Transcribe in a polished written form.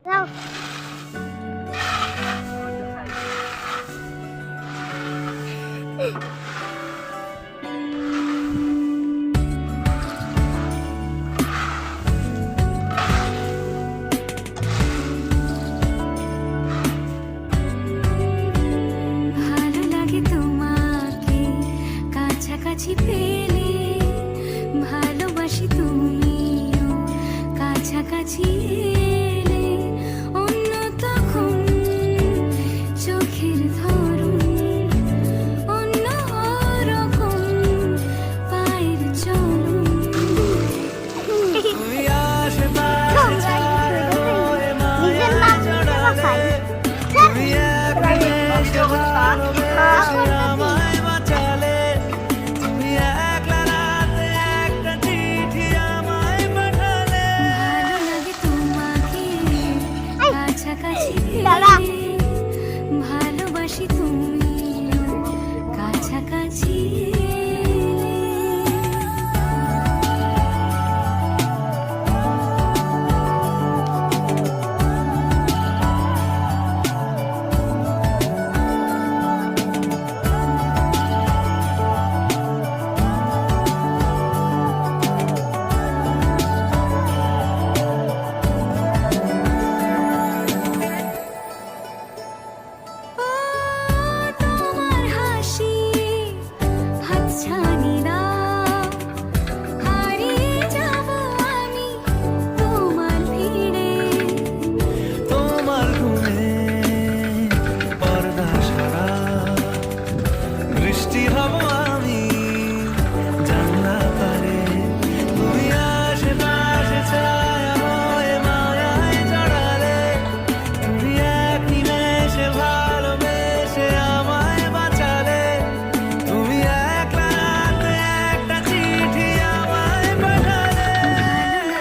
যাও। ভালো লাগে তোমাকে কাছাকাছি পেলে, ভালোবাসি তুমিও কাছাকাছি এলে। অন্য তখন চোখের ধরন, অন্য রকম পায়ের চলন। নিজের নাম খাই। ভালো লাগে তোমাকে কাছাকাছি দাঁড়া। পেলে,